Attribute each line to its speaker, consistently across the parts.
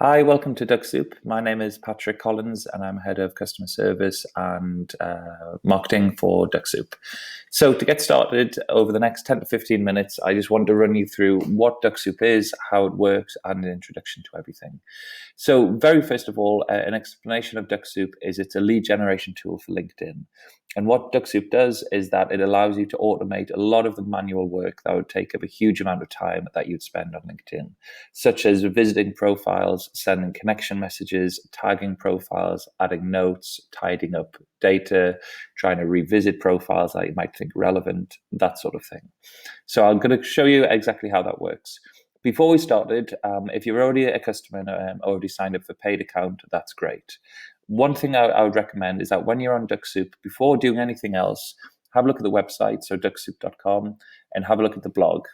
Speaker 1: Hi, welcome to Dux-Soup. My name is Patrick Collins, and I'm head of customer service and marketing for Dux-Soup. So, to get started, over the next 10 to 15 minutes, I just want to run you through what Dux-Soup is, how it works, and an introduction to everything. So, very first of all, an explanation of Dux-Soup is it's a lead generation tool for LinkedIn. And what Dux-Soup does is that it allows you to automate a lot of the manual work that would take up a huge amount of time that you'd spend on LinkedIn, such as visiting profiles, sending connection messages, tagging profiles, adding notes, tidying up data, trying to revisit profiles that you might think relevant, that sort of thing. So I'm going to show you exactly how that works. Before we started, if you're already a customer and already signed up for paid account, that's great. One thing I would recommend is that when you're on Dux-Soup, before doing anything else, have a look at the website, so ducksoup.com, and have a look at the blog.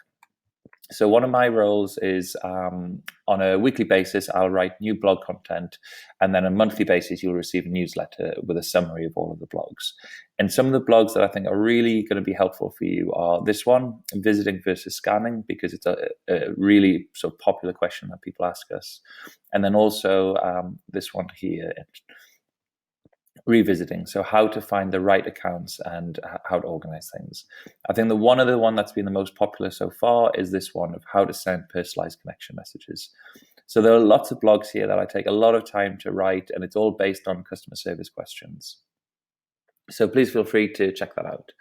Speaker 1: So one of my roles is on a weekly basis, I'll write new blog content, and then on a monthly basis, you'll receive a newsletter with a summary of all of the blogs. And some of the blogs that I think are really going to be helpful for you are this one, visiting versus scanning, because it's a really sort of popular question that people ask us. And then also this one here, revisiting, so how to find the right accounts and how to organize things. I think the one that's been the most popular so far is this one of how to send personalized connection messages. So there are lots of blogs here that I take a lot of time to write, and it's all based on customer service questions. So please feel free to check that out.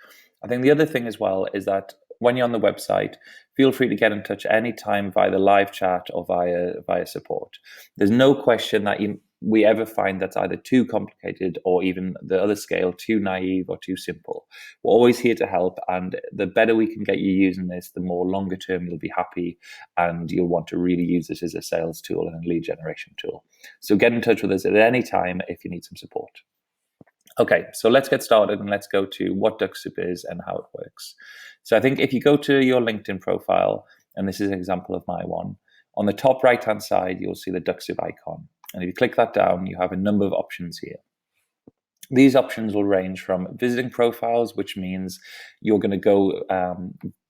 Speaker 1: I think the other thing as well is that when you're on the website, feel free to get in touch anytime via the live chat or via support. There's no question that we ever find that's either too complicated or even the other scale too naive or too simple. We're always here to help, and the better we can get you using this, the more longer term you'll be happy and you'll want to really use this as a sales tool and a lead generation tool. So get in touch with us at any time if you need some support. Okay, so let's get started and let's go to what Dux-Soup is and how it works. So I think if you go to your LinkedIn profile, and this is an example of my one, on the top right-hand side, you'll see the Dux-Soup icon. And if you click that down, you have a number of options here. These options will range from visiting profiles, which means you're going to go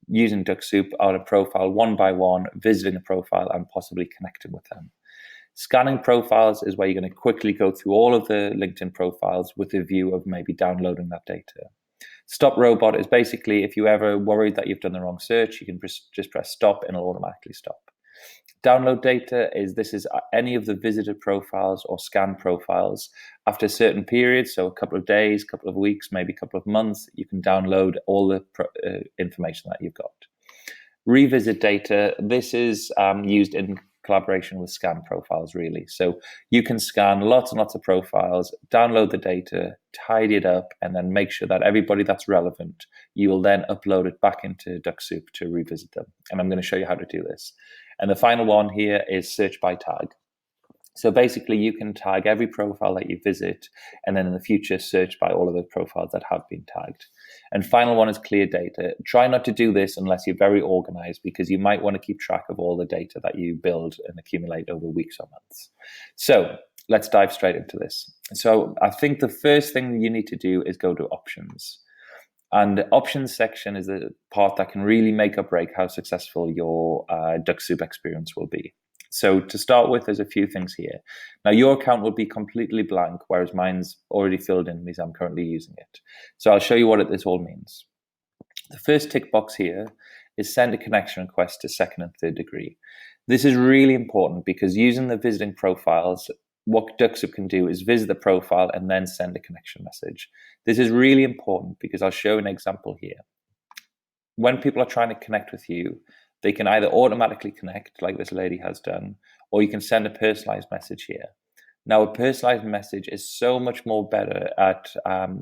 Speaker 1: using Dux-Soup on a profile one by one, visiting a profile and possibly connecting with them. Scanning profiles is where you're going to quickly go through all of the LinkedIn profiles with a view of maybe downloading that data. Stop robot is basically if you're ever worried that you've done the wrong search, you can just press stop and it'll automatically stop. Download data is any of the visited profiles or scanned profiles after certain periods, so a couple of days, couple of weeks, maybe a couple of months, you can download all the information that you've got. Revisit data, this is used in collaboration with scan profiles, really. So you can scan lots and lots of profiles, download the data, tidy it up, and then make sure that everybody that's relevant, you will then upload it back into Dux-Soup to revisit them. And I'm going to show you how to do this. And the final one here is search by tag. So basically, you can tag every profile that you visit, and then in the future, search by all of the profiles that have been tagged. And final one is clear data. Try not to do this unless you're very organized, because you might want to keep track of all the data that you build and accumulate over weeks or months. So let's dive straight into this. So I think the first thing you need to do is go to options. And the options section is the part that can really make or break how successful your Dux-Soup experience will be. So to start with, there's a few things here. Now, your account will be completely blank, whereas mine's already filled in because I'm currently using it. So I'll show you what this all means. The first tick box here is send a connection request to second and third degree. This is really important because using the visiting profiles, what Dux-Soup can do is visit the profile and then send a connection message. This is really important because I'll show an example here. When people are trying to connect with you, they can either automatically connect, like this lady has done, or you can send a personalized message here. Now, a personalized message is so much more better at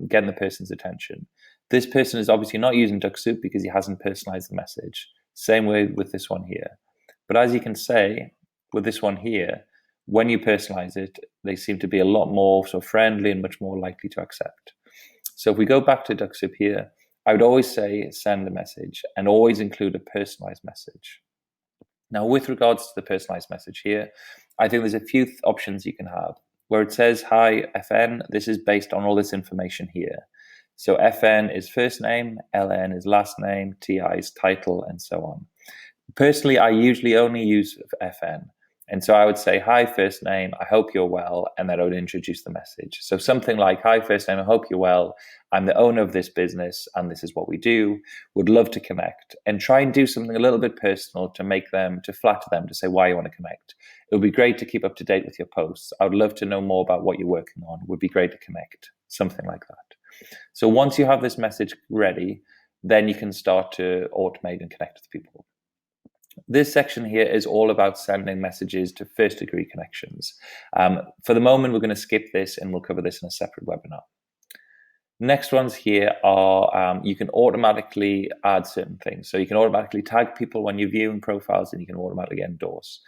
Speaker 1: getting the person's attention. This person is obviously not using Dux-Soup because he hasn't personalized the message. Same way with this one here. But as you can say, with this one here, when you personalize it, they seem to be a lot more so friendly and much more likely to accept. So if we go back to Dux-Soup here, I would always say send a message and always include a personalized message. Now, with regards to the personalized message here, I think there's a few options you can have. Where it says, hi, FN, this is based on all this information here. So FN is first name, LN is last name, TI is title, and so on. Personally, I usually only use FN. And so I would say, hi, first name, I hope you're well. And then I would introduce the message. So something like, hi, first name, I hope you're well. I'm the owner of this business and this is what we do. Would love to connect, and try and do something a little bit personal to make them, to flatter them, to say why you want to connect. It would be great to keep up to date with your posts. I would love to know more about what you're working on. It would be great to connect, something like that. So once you have this message ready, then you can start to automate and connect with people. This section here is all about sending messages to first degree connections. For the moment, we're going to skip this and we'll cover this in a separate webinar. Next ones here are, you can automatically add certain things. So you can automatically tag people when you're viewing profiles, and you can automatically endorse.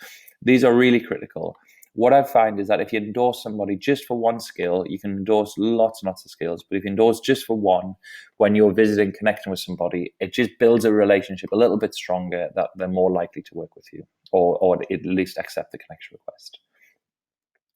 Speaker 1: These are really critical. What I find is that if you endorse somebody just for one skill, you can endorse lots and lots of skills. But if you endorse just for one, when you're visiting, connecting with somebody, it just builds a relationship a little bit stronger, that they're more likely to work with you, or at least accept the connection request.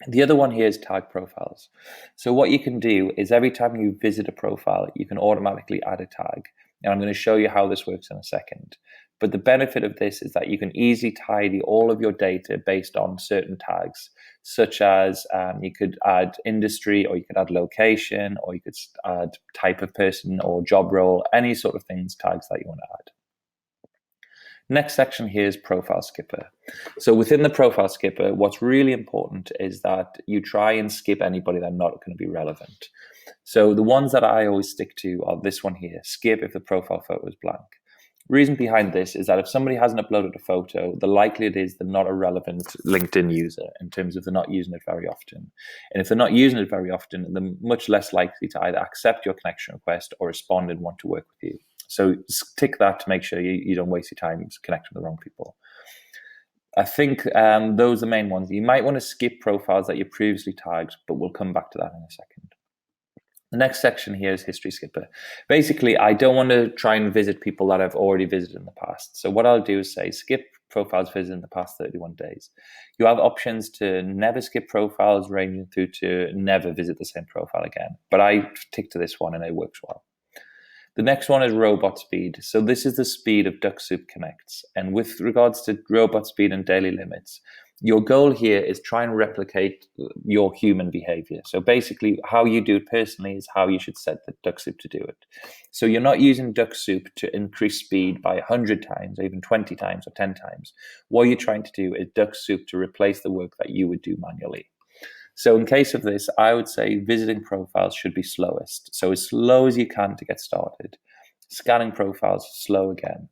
Speaker 1: The other one here is tag profiles. So what you can do is every time you visit a profile, you can automatically add a tag. And I'm going to show you how this works in a second. But the benefit of this is that you can easily tidy all of your data based on certain tags, such as you could add industry, or you could add location, or you could add type of person or job role, any sort of things, tags that you want to add. Next section here is Profile Skipper. So within the Profile Skipper, what's really important is that you try and skip anybody that's not going to be relevant. So the ones that I always stick to are this one here, skip if the profile photo is blank. Reason behind this is that if somebody hasn't uploaded a photo, the likelihood is they're not a relevant LinkedIn user, in terms of they're not using it very often. And if they're not using it very often, they're much less likely to either accept your connection request or respond and want to work with you. So tick that to make sure you don't waste your time connecting with the wrong people. I think those are the main ones. You might want to skip profiles that you previously tagged, but we'll come back to that in a second. The next section here is History Skipper. Basically, I don't want to try and visit people that I've already visited in the past. So what I'll do is say, skip profiles visited in the past 31 days. You have options to never skip profiles, ranging through to never visit the same profile again. But I tick to this one and it works well. The next one is robot speed. So this is the speed of Dux-Soup connects. And with regards to robot speed and daily limits, your goal here is try and replicate your human behavior. So basically, how you do it personally is how you should set the Dux-Soup to do it. So you're not using Dux-Soup to increase speed by 100 times, or even 20 times or 10 times. What you're trying to do is Dux-Soup to replace the work that you would do manually. So in case of this, I would say visiting profiles should be slowest. So as slow as you can to get started. Scanning profiles, slow again.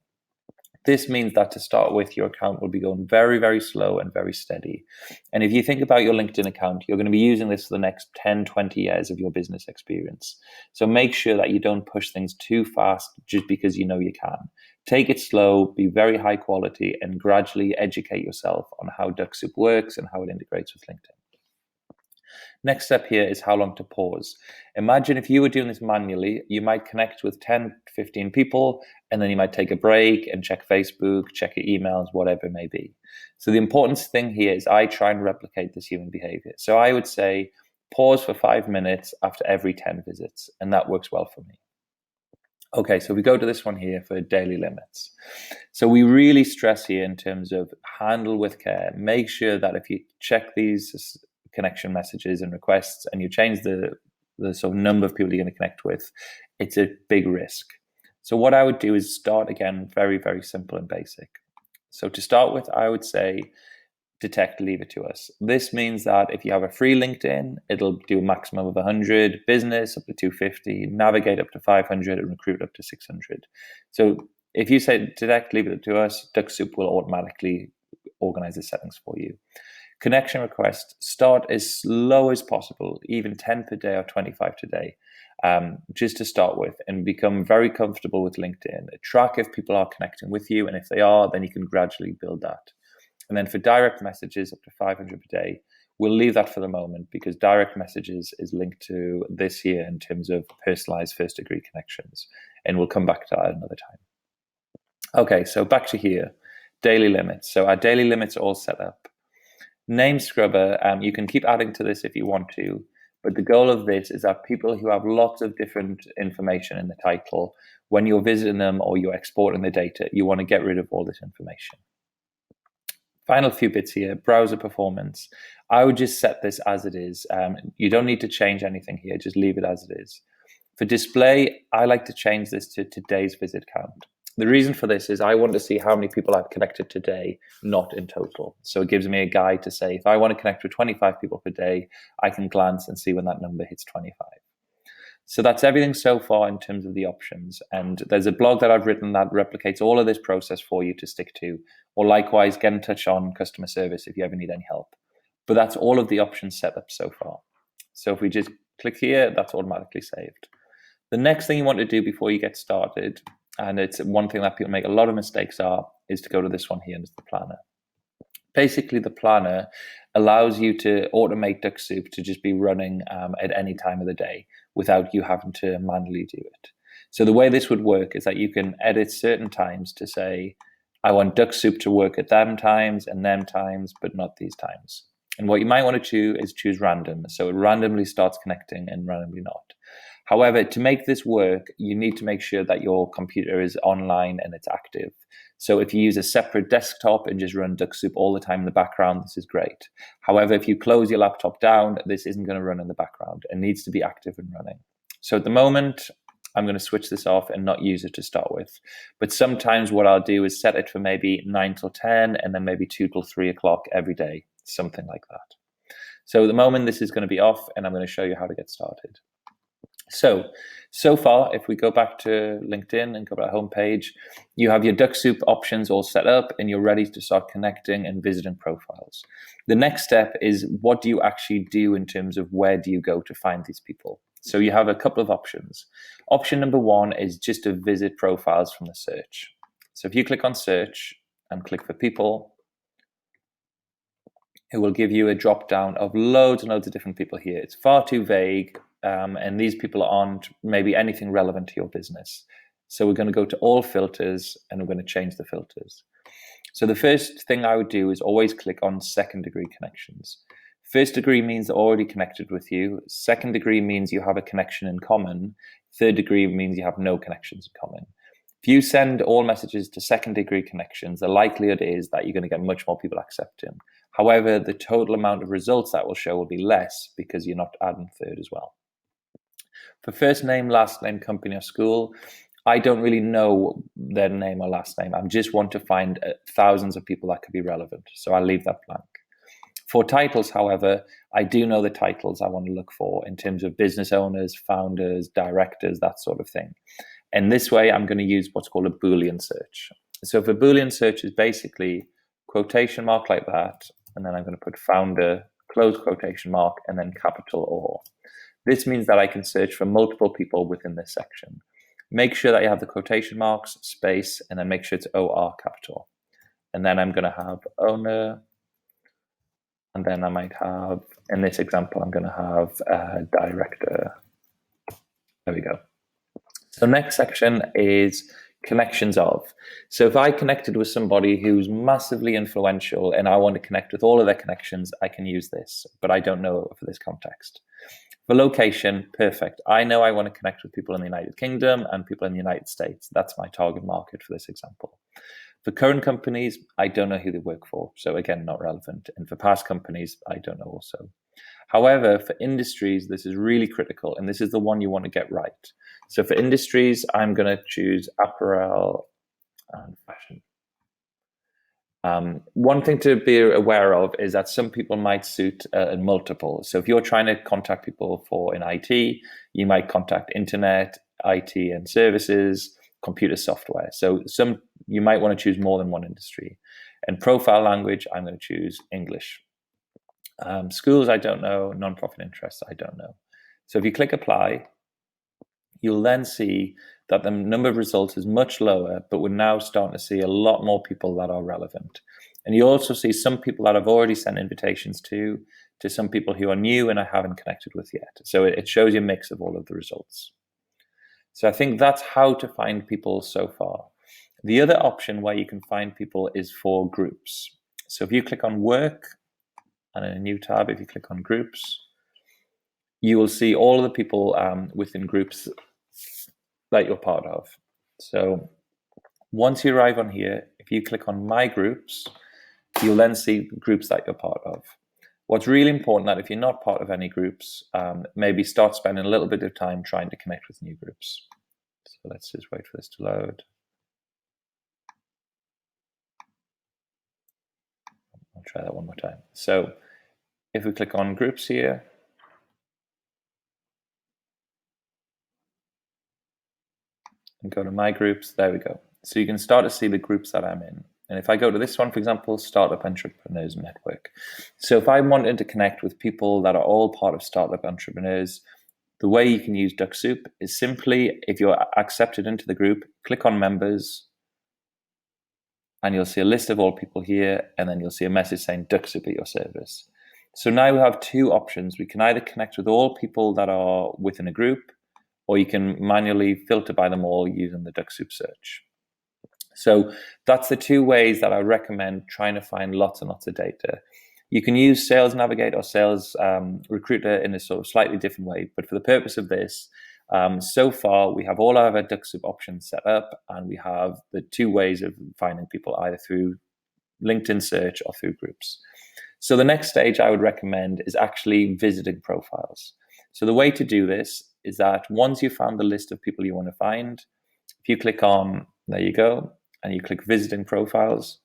Speaker 1: This means that to start with, your account will be going very, very slow and very steady. And if you think about your LinkedIn account, you're going to be using this for the next 10, 20 years of your business experience. So make sure that you don't push things too fast just because you know you can. Take it slow, be very high quality, and gradually educate yourself on how Dux-Soup works and how it integrates with LinkedIn. Next step here is how long to pause. Imagine if you were doing this manually, you might connect with 10, 15 people, and then you might take a break and check Facebook, check your emails, whatever it may be. So the important thing here is I try and replicate this human behavior. So I would say pause for 5 minutes after every 10 visits, and that works well for me. Okay, so we go to this one here for daily limits. So we really stress here in terms of handle with care. Make sure that if you check these connection messages and requests and you change the sort of number of people you're going to connect with, it's a big risk. So what I would do is start again very, very simple and basic. So to start with, I would say detect, leave it to us. This means that if you have a free LinkedIn, it'll do a maximum of 100, business up to 250, navigate up to 500, and recruit up to 600. So if you say detect, leave it to us, Dux-Soup will automatically organize the settings for you. Connection requests, start as slow as possible, even 10 per day or 25 today, just to start with, and become very comfortable with LinkedIn. Track if people are connecting with you, and if they are, then you can gradually build that. And then for direct messages up to 500 per day, we'll leave that for the moment because direct messages is linked to this here in terms of personalized first degree connections. And we'll come back to that another time. Okay, so back to here, daily limits. So our daily limits are all set up. Name scrubber, you can keep adding to this if you want to, but the goal of this is that people who have lots of different information in the title, when you're visiting them or you're exporting the data, you want to get rid of all this information. Final few bits here, browser performance. I would just set this as it is. You don't need to change anything here, just leave it as it is. For display, I like to change this to today's visit count. The reason for this is I want to see how many people I've connected today, not in total. So it gives me a guide to say, if I want to connect with 25 people per day, I can glance and see when that number hits 25. So that's everything so far in terms of the options. And there's a blog that I've written that replicates all of this process for you to stick to, or likewise, get in touch on customer service if you ever need any help. But that's all of the options set up so far. So if we just click here, that's automatically saved. The next thing you want to do before you get started, and it's one thing that people make a lot of mistakes is to go to this one here, and it's the planner. Basically, the planner allows you to automate Dux-Soup to just be running at any time of the day without you having to manually do it. So the way this would work is that you can edit certain times to say, I want Dux-Soup to work at them times, but not these times. And what you might want to choose is choose random. So it randomly starts connecting and randomly not. However, to make this work, you need to make sure that your computer is online and it's active. So if you use a separate desktop and just run Dux-Soup all the time in the background, this is great. However, if you close your laptop down, this isn't going to run in the background. It needs to be active and running. So at the moment, I'm going to switch this off and not use it to start with. But sometimes what I'll do is set it for maybe 9 till 10 and then maybe 2 till 3 o'clock every day, something like that. So at the moment, this is going to be off, and I'm going to show you how to get started. So far, if we go back to LinkedIn and go to our homepage, you have your Dux-Soup options all set up and you're ready to start connecting and visiting profiles. The next step is, what do you actually do in terms of where do you go to find these people? So you have a couple of options. Option number one is just to visit profiles from the search. So if you click on search and click for people, it will give you a drop down of loads and loads of different people here. It's far too vague. And these people aren't maybe anything relevant to your business. So we're going to go to all filters and we're going to change the filters. So the first thing I would do is always click on second degree connections. First degree means they're already connected with you. Second degree means you have a connection in common. Third degree means you have no connections in common. If you send all messages to second degree connections, the likelihood is that you're going to get much more people accepting. However, the total amount of results that will show will be less because you're not adding third as well. For first name, last name, company or school, I don't really know their name or last name. I just want to find thousands of people that could be relevant. So I'll leave that blank. For titles, however, I do know the titles I want to look for in terms of business owners, founders, directors, that sort of thing. And this way, I'm going to use what's called a Boolean search. So for Boolean search is basically quotation mark like that, and then I'm going to put founder, close quotation mark, and then capital or. This means that I can search for multiple people within this section. Make sure that you have the quotation marks, space, and then make sure it's OR capital. And then I'm going to have owner, and then I might have, in this example, I'm going to have director. There we go. So next section is connections of. So if I connected with somebody who's massively influential and I want to connect with all of their connections, I can use this, but I don't know for this context. For location, perfect. I know I want to connect with people in the United Kingdom and people in the United States. That's my target market for this example. For current companies, I don't know who they work for. So again, not relevant. And for past companies, I don't know also. However, for industries, this is really critical. And this is the one you want to get right. So for industries, I'm going to choose apparel and fashion. One thing to be aware of is that some people might suit multiple. So if you're trying to contact people in IT, you might contact internet, IT and services, computer software. So you might want to choose more than one industry. And profile language, I'm going to choose English. Schools, I don't know. Non-profit interests, I don't know. So if you click apply, you'll then see that the number of results is much lower, but we're now starting to see a lot more people that are relevant. And you also see some people that I've already sent invitations to some people who are new and I haven't connected with yet. So it shows you a mix of all of the results. So I think that's how to find people so far. The other option where you can find people is for groups. So if you click on work, and in a new tab, if you click on groups, you will see all of the people within groups that you're part of. So once you arrive on here, if you click on my groups, you'll then see groups that you're part of. What's really important that if you're not part of any groups, maybe start spending a little bit of time trying to connect with new groups. So let's just wait for this to load. I'll try that one more time. So if we click on groups here, and go to my groups, there we go. So you can start to see the groups that I'm in. And if I go to this one, for example, Startup Entrepreneurs Network. So if I'm wanting to connect with people that are all part of Startup Entrepreneurs, the way you can use Dux-Soup is simply, if you're accepted into the group, click on Members, and you'll see a list of all people here, and then you'll see a message saying Dux-Soup at your service. So now we have two options. We can either connect with all people that are within a group, or you can manually filter by them all using the Dux-Soup search. So that's the two ways that I recommend trying to find lots and lots of data. You can use Sales Navigator or Sales Recruiter in a sort of slightly different way, but for the purpose of this, so far we have all of our Dux-Soup options set up, and we have the two ways of finding people, either through LinkedIn search or through groups. So the next stage I would recommend is actually visiting profiles. So the way to do this is that once you've found the list of people you want to find, if you click on, there you go, and you click visiting profiles,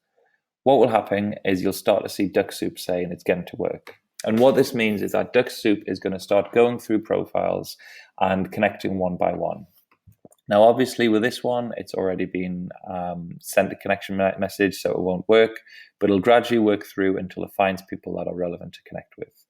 Speaker 1: what will happen is you'll start to see Dux-Soup saying it's getting to work. And what this means is that Dux-Soup is going to start going through profiles and connecting one by one. Now, obviously, with this one, it's already been sent a connection message, so it won't work, but it'll gradually work through until it finds people that are relevant to connect with.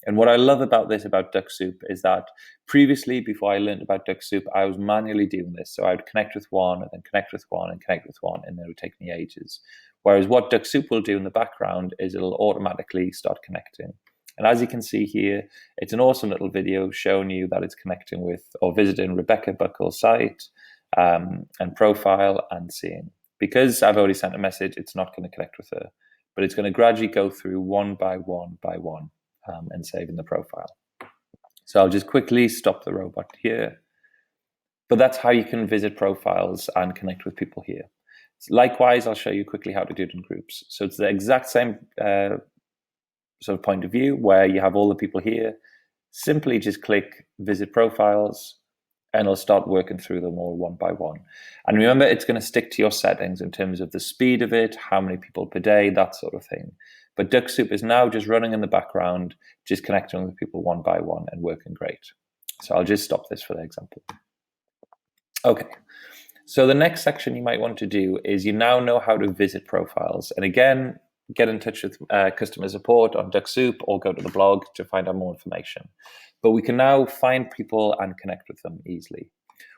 Speaker 1: And what I love about this, about Dux-Soup, is that previously, before I learned about Dux-Soup, I was manually doing this. So I would connect with one, and then connect with one, and connect with one, and then it would take me ages. Whereas what Dux-Soup will do in the background is it'll automatically start connecting. And as you can see here, it's an awesome little video showing you that it's connecting with or visiting Rebecca Buckle's site and profile and seeing. Because I've already sent a message, it's not going to connect with her, but it's going to gradually go through one by one by one and saving the profile. So I'll just quickly stop the robot here. But that's how you can visit profiles and connect with people here. Likewise, I'll show you quickly how to do it in groups. So it's the exact same sort of point of view where you have all the people here. Simply just click visit profiles, and it'll start working through them all one by one. And remember, it's going to stick to your settings in terms of the speed of it, how many people per day, that sort of thing. But Dux-Soup is now just running in the background, just connecting with people one by one and working great. So I'll just stop this for the example. Okay. So the next section you might want to do is you now know how to visit profiles. And again, get in touch with customer support on Dux-Soup or go to the blog to find out more information. But we can now find people and connect with them easily.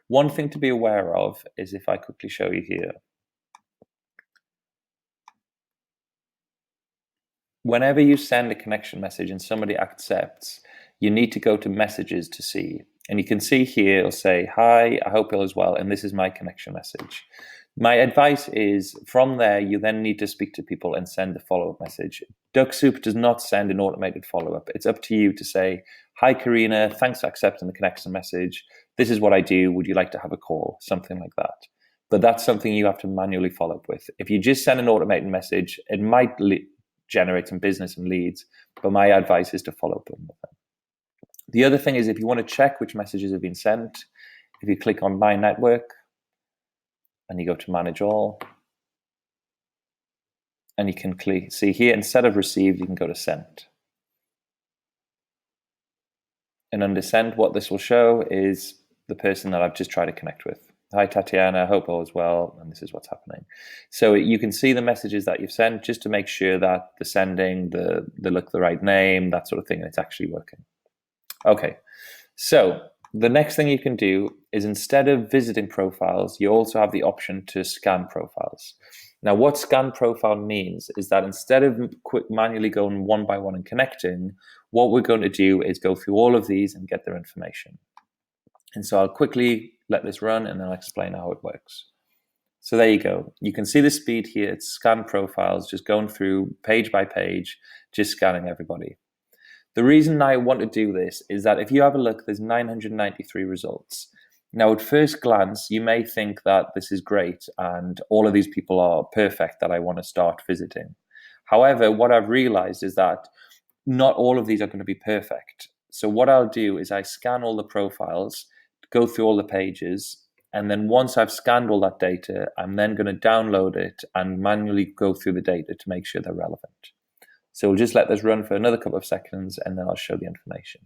Speaker 1: One thing to be aware of is, if I quickly show you here, whenever you send a connection message and somebody accepts, you need to go to messages to see. And you can see here, it'll say, hi, I hope all is well, and this is my connection message. My advice is, from there, you then need to speak to people and send the follow-up message. Dux-Soup does not send an automated follow-up. It's up to you to say, hi, Karina, thanks for accepting the connection message. This is what I do. Would you like to have a call? Something like that. But that's something you have to manually follow up with. If you just send an automated message, it might generate some business and leads, but my advice is to follow up with them. The other thing is, if you want to check which messages have been sent, if you click on My Network and you go to Manage All, and you can see here, instead of Received, you can go to Sent. And under Sent, what this will show is the person that I've just tried to connect with. Hi, Tatiana, hope all is well, and this is what's happening. So you can see the messages that you've sent, just to make sure that the sending, the look the right name, that sort of thing, and it's actually working. Okay, so the next thing you can do is, instead of visiting profiles, you also have the option to scan profiles. Now, what scan profile means is that instead of manually going one by one and connecting, what we're going to do is go through all of these and get their information. And so I'll quickly let this run, and then I'll explain how it works. So there you go. You can see the speed here. It's scan profiles, just going through page by page, just scanning everybody. The reason I want to do this is that if you have a look, there's 993 results. Now, at first glance, you may think that this is great and all of these people are perfect that I want to start visiting. However, what I've realized is that not all of these are going to be perfect. So what I'll do is I scan all the profiles, go through all the pages, and then once I've scanned all that data, I'm then going to download it and manually go through the data to make sure they're relevant. So we'll just let this run for another couple of seconds, and then I'll show the information.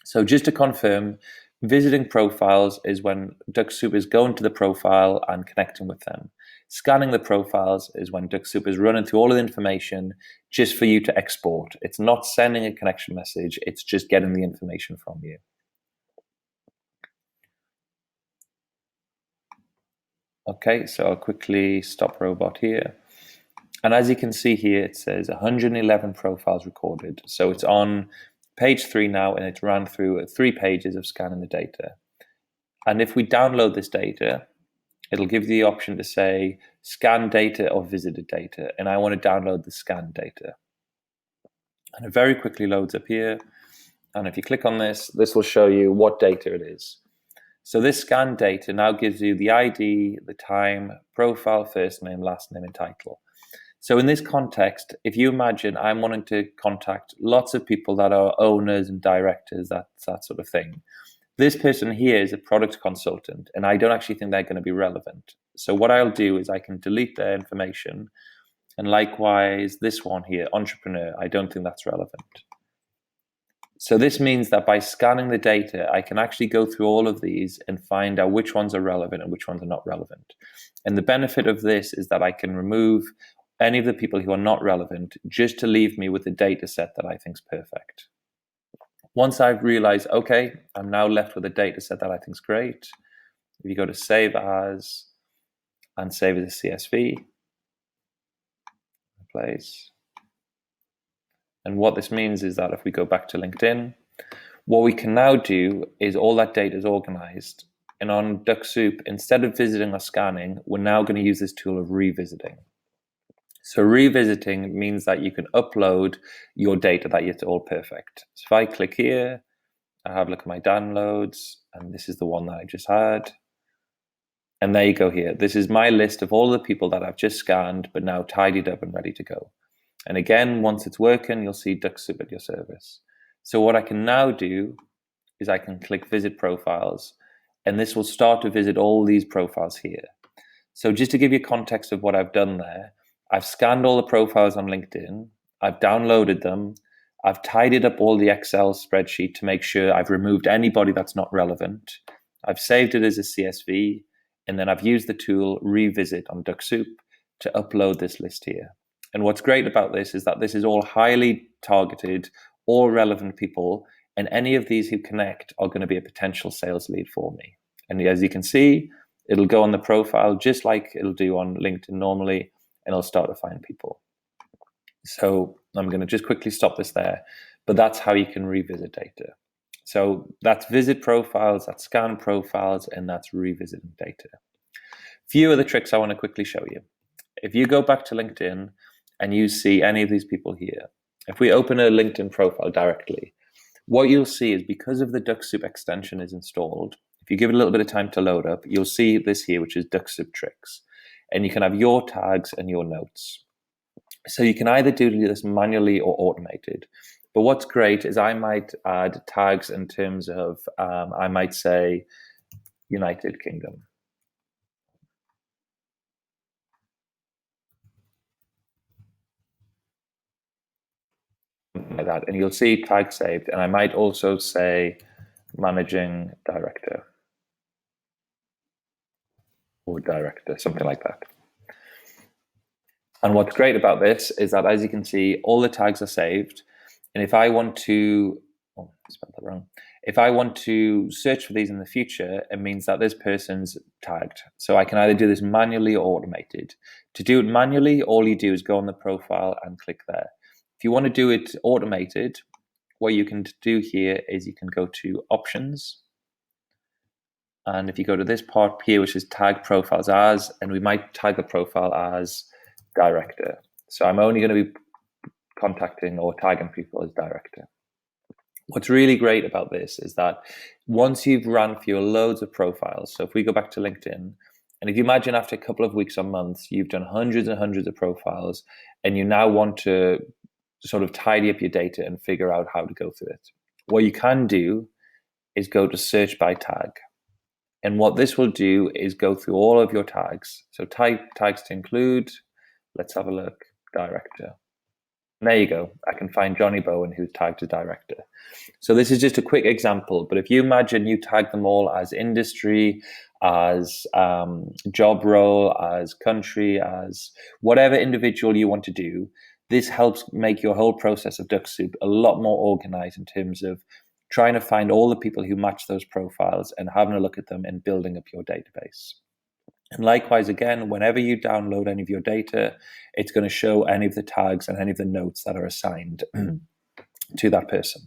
Speaker 1: So just to confirm, visiting profiles is when Dux-Soup is going to the profile and connecting with them. Scanning the profiles is when Dux-Soup is running through all of the information just for you to export. It's not sending a connection message, it's just getting the information from you. Okay, so I'll quickly stop robot here. And as you can see here, it says 111 profiles recorded. So it's on page 3 now, and it's ran through 3 pages of scanning the data. And if we download this data, it'll give you the option to say scan data or visited data. And I want to download the scanned data. And it very quickly loads up here. And if you click on this, this will show you what data it is. So this scanned data now gives you the ID, the time, profile, first name, last name, and title. So in this context, if you imagine I'm wanting to contact lots of people that are owners and directors, that sort of thing. This person here is a product consultant, and I don't actually think they're going to be relevant. So what I'll do is I can delete their information. And likewise, this one here, entrepreneur, I don't think that's relevant. So this means that by scanning the data, I can actually go through all of these and find out which ones are relevant and which ones are not relevant. And the benefit of this is that I can remove any of the people who are not relevant just to leave me with a data set that I think is perfect. Once I've realized, okay, I'm now left with a data set that I think is great. If you go to save as and save as a CSV, replace. And what this means is that if we go back to LinkedIn, what we can now do is all that data is organized. And on Dux-Soup, instead of visiting or scanning, we're now going to use this tool of revisiting. So revisiting means that you can upload your data that it's all perfect. So if I click here, I have a look at my downloads, and this is the one that I just had. And there you go here. This is my list of all the people that I've just scanned, but now tidied up and ready to go. And again, once it's working, you'll see Dux-Soup at your service. So what I can now do is I can click visit profiles, and this will start to visit all these profiles here. So just to give you context of what I've done there, I've scanned all the profiles on LinkedIn, I've downloaded them, I've tidied up all the Excel spreadsheet to make sure I've removed anybody that's not relevant, I've saved it as a CSV, and then I've used the tool revisit on Dux-Soup to upload this list here. And what's great about this is that this is all highly targeted, all relevant people, and any of these who connect are going to be a potential sales lead for me. And as you can see, it'll go on the profile just like it'll do on LinkedIn normally, and it'll start to find people. So I'm going to just quickly stop this there, but that's how you can revisit data. So that's visit profiles, that's scan profiles, and that's revisiting data. Few of the tricks I want to quickly show you. If you go back to LinkedIn and you see any of these people here, if we open a LinkedIn profile directly, what you'll see is because of the Dux-Soup extension is installed, if you give it a little bit of time to load up, you'll see this here, which is Dux-Soup tricks. And you can have your tags and your notes. So you can either do this manually or automated. But what's great is I might add tags in terms of, I might say, United Kingdom. Like that. And you'll see tag saved. And I might also say managing director or director, something like that. And what's great about this is that, as you can see, all the tags are saved. And if I want to, I spelled that wrong. If I want to search for these in the future, it means that this person's tagged. So I can either do this manually or automated. To do it manually, all you do is go on the profile and click there. If you want to do it automated, what you can do here is you can go to options. And if you go to this part here, which is tag profiles as, and we might tag the profile as director. So I'm only going to be contacting or tagging people as director. What's really great about this is that once you've run through loads of profiles, so if we go back to LinkedIn, and if you imagine after a couple of weeks or months, you've done hundreds and hundreds of profiles, and you now want to sort of tidy up your data and figure out how to go through it. What you can do is go to search by tag. And what this will do is go through all of your tags. So type tags to include, let's have a look, director. And there you go. I can find Johnny Bowen who's tagged as director. So this is just a quick example, but if you imagine you tag them all as industry, as job role, as country, as whatever individual you want to do, this helps make your whole process of Dux-Soup a lot more organized in terms of trying to find all the people who match those profiles and having a look at them and building up your database. And likewise, again, whenever you download any of your data, it's going to show any of the tags and any of the notes that are assigned to that person.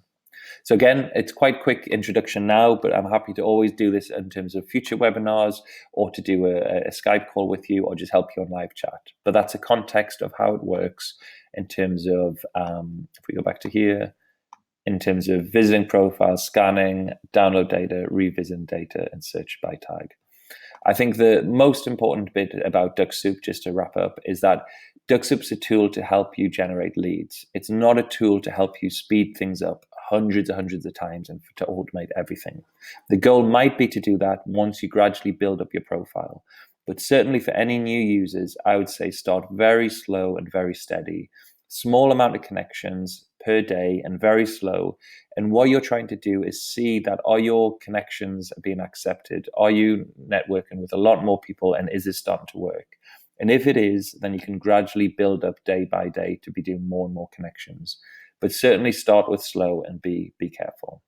Speaker 1: So again, it's quite quick introduction now, but I'm happy to always do this in terms of future webinars or to do a Skype call with you or just help you on live chat. But that's a context of how it works in terms of, if we go back to here, in terms of visiting profiles, scanning, download data, revisit data, and search by tag. I think the most important bit about Dux-Soup, just to wrap up, is that Dux-Soup's a tool to help you generate leads. It's not a tool to help you speed things up hundreds of times and to automate everything. The goal might be to do that once you gradually build up your profile. But certainly for any new users, I would say start very slow and very steady. Small amount of connections per day and very slow. And what you're trying to do is see that are your connections being accepted? Are you networking with a lot more people? And is this starting to work? And if it is, then you can gradually build up day by day to be doing more and more connections. But certainly start with slow and be careful.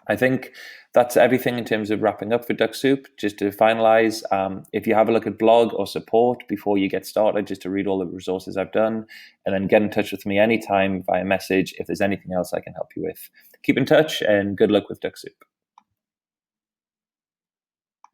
Speaker 1: I think that's everything in terms of wrapping up for Dux-Soup. Just to finalize, if you have a look at blog or support before you get started, just to read all the resources I've done, and then get in touch with me anytime via message if there's anything else I can help you with. Keep in touch and good luck with Dux-Soup.